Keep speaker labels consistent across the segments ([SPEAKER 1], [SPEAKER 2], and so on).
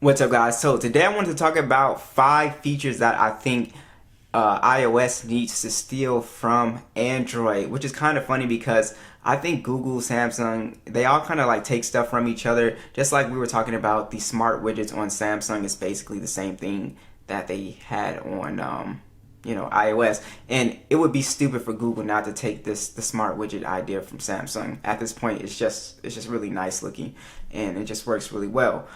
[SPEAKER 1] What's up, guys? So today I wanted to talk about 5 features that I think iOS needs to steal from Android, which is kind of funny because I think Google, Samsung, they all kind of like take stuff from each other. Just like we were talking about the smart widgets on Samsung, is basically the same thing that they had on iOS. And it would be stupid for Google not to take the smart widget idea from Samsung. At this point, it's just really nice looking and it just works really well.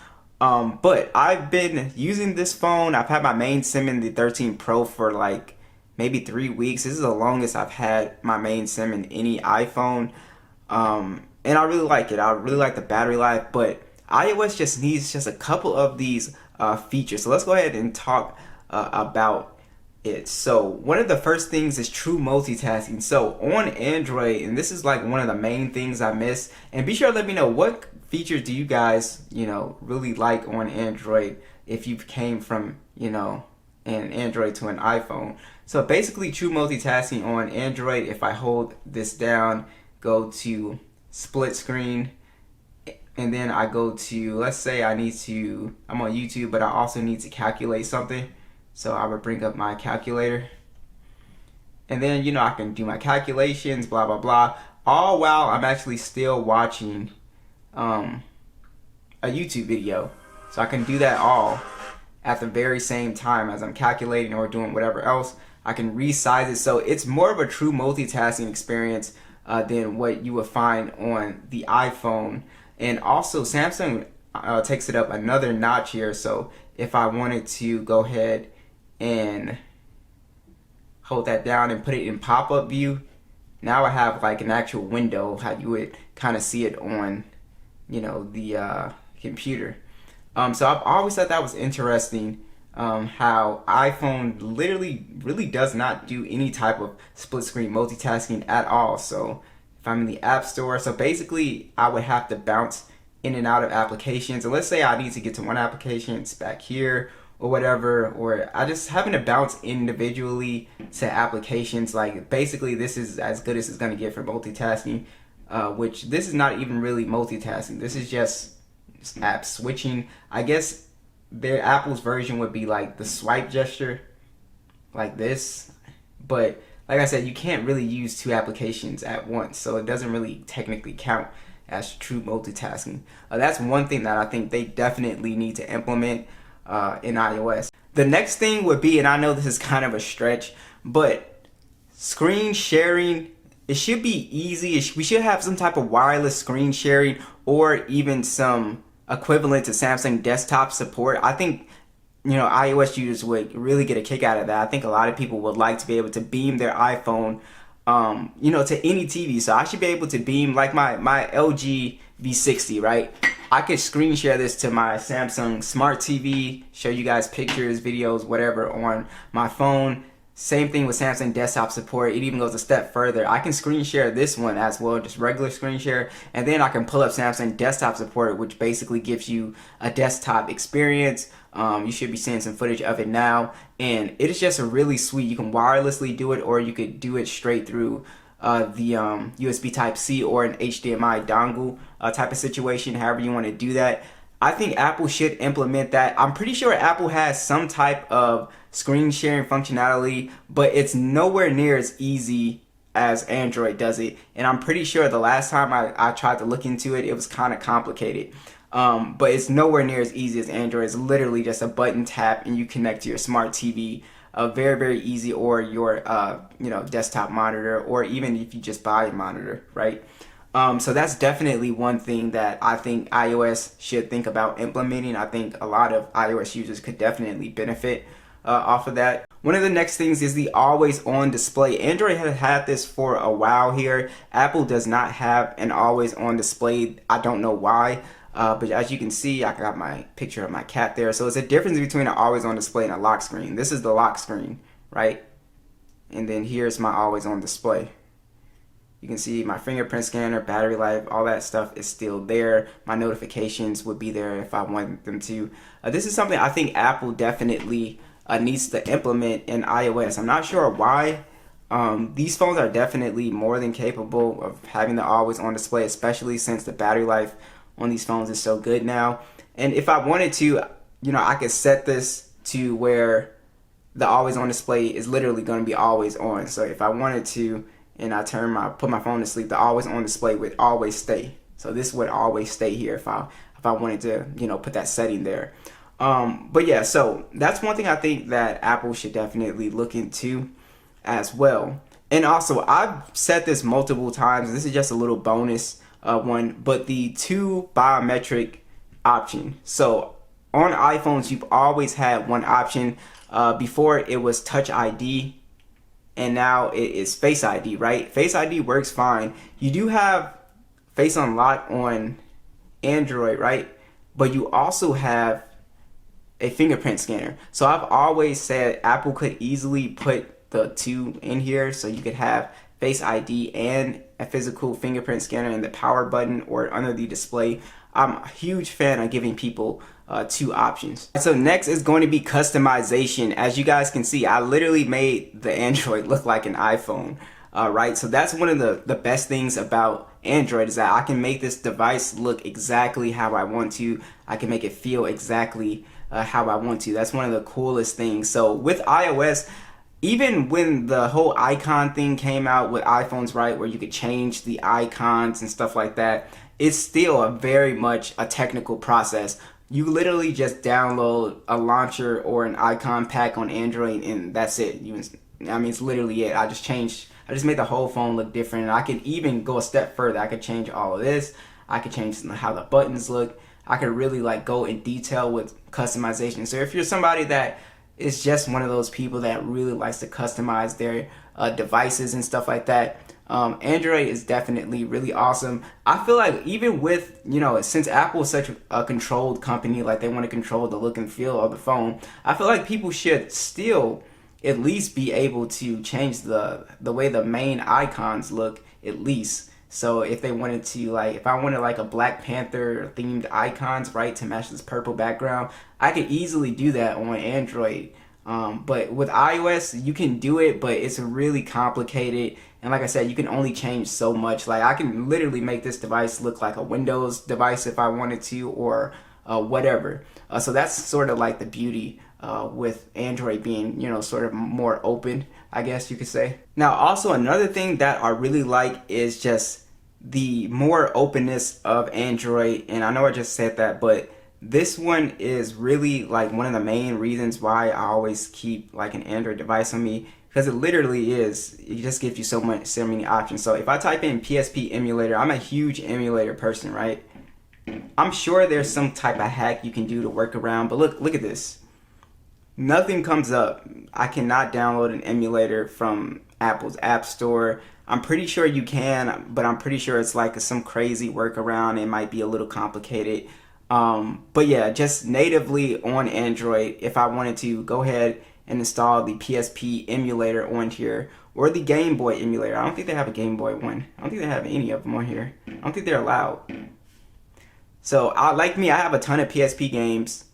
[SPEAKER 1] But I've been using this phone. I've had my main SIM in the 13 Pro for like maybe 3 weeks. This is the longest I've had my main SIM in any iPhone. And I really like it. I really like the battery life, but iOS just needs just a couple of these features. So let's go ahead and talk about it. So one of the first things is true multitasking. So on Android, and this is like one of the main things I miss, and be sure to let me know what features do you guys, really like on Android if you came from, an Android to an iPhone. So basically true multitasking on Android, if I hold this down, go to split screen, and then I go to, let's say I'm on YouTube, but I also need to calculate something. So I would bring up my calculator. And then, I can do my calculations, blah, blah, blah, all while I'm actually still watching a YouTube video. So I can do that all at the very same time as I'm calculating or doing whatever else. I can resize it. So it's more of a true multitasking experience than what you would find on the iPhone. And also Samsung takes it up another notch here. So if I wanted to go ahead and hold that down and put it in pop-up view, now I have like an actual window, how you would kind of see it on the computer. So I've always thought that was interesting, how iPhone literally really does not do any type of split screen multitasking at all. So if I'm in the App Store, so basically I would have to bounce in and out of applications, and let's say I need to get to one application, it's back here or whatever, or I just having to bounce individually to applications. Like basically this is as good as it's going to get for multitasking, which this is not even really multitasking. This is just app switching. I guess Apple's version would be like the swipe gesture, like this. But like I said, you can't really use 2 applications at once, so it doesn't really technically count as true multitasking. That's one thing that I think they definitely need to implement in iOS. The next thing would be, and I know this is kind of a stretch, but screen sharing. It should be easy. We should have some type of wireless screen sharing, or even some equivalent to Samsung desktop support. I think iOS users would really get a kick out of that. I think a lot of people would like to be able to beam their iPhone to any TV. So I should be able to beam like my LG V60, right? I could screen share this to my Samsung Smart TV, show you guys pictures, videos, whatever on my phone. Same thing with Samsung desktop support. It even goes a step further. I can screen share this one as well, just regular screen share, and then I can pull up Samsung desktop support, which basically gives you a desktop experience. You should be seeing some footage of it now, and it is just a really sweet. You can wirelessly do it, or you could do it straight through the USB Type-C or an HDMI dongle type of situation, however you want to do that. I think Apple should implement that. I'm pretty sure Apple has some type of screen sharing functionality, but it's nowhere near as easy as Android does it. And I'm pretty sure the last time I tried to look into it, it was kind of complicated. But it's nowhere near as easy as Android. It's literally just a button tap and you connect to your smart TV. Very, very easy, or your desktop monitor, or even if you just buy a monitor, right? So that's definitely one thing that I think iOS should think about implementing. I think a lot of iOS users could definitely benefit off of that. One of the next things is the always on display. Android has had this for a while here. Apple does not have an always on display. I don't know why. But as you can see, I got my picture of my cat there. So it's a difference between an always on display and a lock screen. This is the lock screen, right? And then here's my always on display. You can see my fingerprint scanner, battery life, all that stuff is still there. My notifications would be there if I wanted them to. This is something I think Apple definitely needs to implement in iOS. I'm not sure why. These phones are definitely more than capable of having the always on display, especially since the battery life on these phones is so good now. And if I wanted to, I could set this to where the always on display is literally going to be always on. So if I wanted to, and I put my phone to sleep, the always on display would always stay. So this would always stay here if I wanted to, put that setting there. But yeah, so that's one thing I think that Apple should definitely look into as well. And also, I've said this multiple times. This is just a little bonus one, but the 2 biometric option. So on iPhones, you've always had one option. Before it was Touch ID, and now it is Face ID, right? Face ID works fine. You do have Face Unlock on Android, right? But you also have a fingerprint scanner. So I've always said Apple could easily put the 2 in here, so you could have Face ID and a physical fingerprint scanner in the power button or under the display. I'm a huge fan of giving people 2 options. So next is going to be customization. As you guys can see, I literally made the Android look like an iPhone, right? So that's one of the best things about Android, is that I can make this device look exactly how I want to. I can make it feel exactly how I want to. That's one of the coolest things. So with iOS, even when the whole icon thing came out with iPhones, right, where you could change the icons and stuff like that, it's still very much a technical process. You literally just download a launcher or an icon pack on Android, and that's it. It's literally it. I just made the whole phone look different. And I could even go a step further. I could change all of this. I could change how the buttons look. I could really go in detail with customization. So if you're somebody that is just one of those people that really likes to customize their devices and stuff like that, Android is definitely really awesome. I feel like even with, since Apple is such a controlled company, like they want to control the look and feel of the phone, I feel like people should still at least be able to change the way the main icons look, at least. So if they wanted to, if I wanted a Black Panther themed icons, right, to match this purple background, I could easily do that on Android. But with iOS, you can do it, but it's really complicated. And like I said, you can only change so much. I can literally make this device look like a Windows device if I wanted to, or whatever. So that's sort of the beauty with Android being, sort of more open, I guess you could say. Now, also another thing that I really like is just the more openness of Android. And I know I just said that, but this one is really one of the main reasons why I always keep an Android device on me, because it literally is. It just gives you so many options. So if I type in PSP emulator, I'm a huge emulator person, right? I'm sure there's some type of hack you can do to work around, but look at this. Nothing comes up. I cannot download an emulator from Apple's App Store. I'm pretty sure you can, but I'm pretty sure it's some crazy workaround. It might be a little complicated. But yeah, just natively on Android, if I wanted to go ahead and install the PSP emulator on here, or the Game Boy emulator. I don't think they have a Game Boy one. I don't think they have any of them on here. I don't think they're allowed. So I have a ton of PSP games.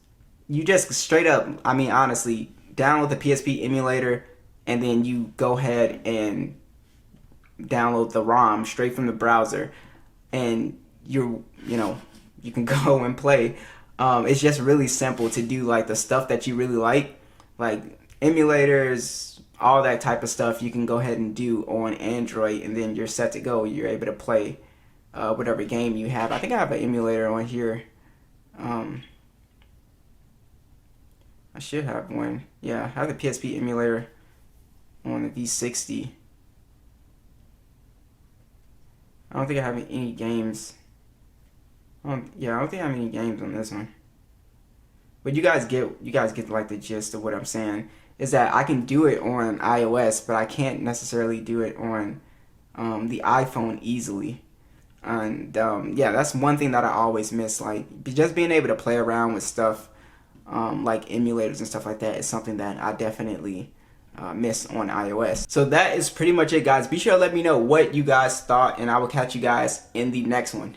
[SPEAKER 1] You just straight up, honestly, download the PSP emulator, and then you go ahead and download the ROM straight from the browser, and you can go and play. It's just really simple to do the stuff that you really like emulators, all that type of stuff. You can go ahead and do on Android, and then you're set to go. You're able to play whatever game you have. I think I have an emulator on here. I should have one. Yeah, I have the PSP emulator on the V60. I don't think I have any games. I don't think I have any games on this one. But you guys get the gist of what I'm saying. Is that I can do it on iOS, but I can't necessarily do it on the iPhone easily. And yeah, that's one thing that I always miss. Just being able to play around with stuff like emulators and stuff like that is something that I definitely miss on iOS. So that is pretty much it, guys. Be sure to let me know what you guys thought, and I will catch you guys in the next one.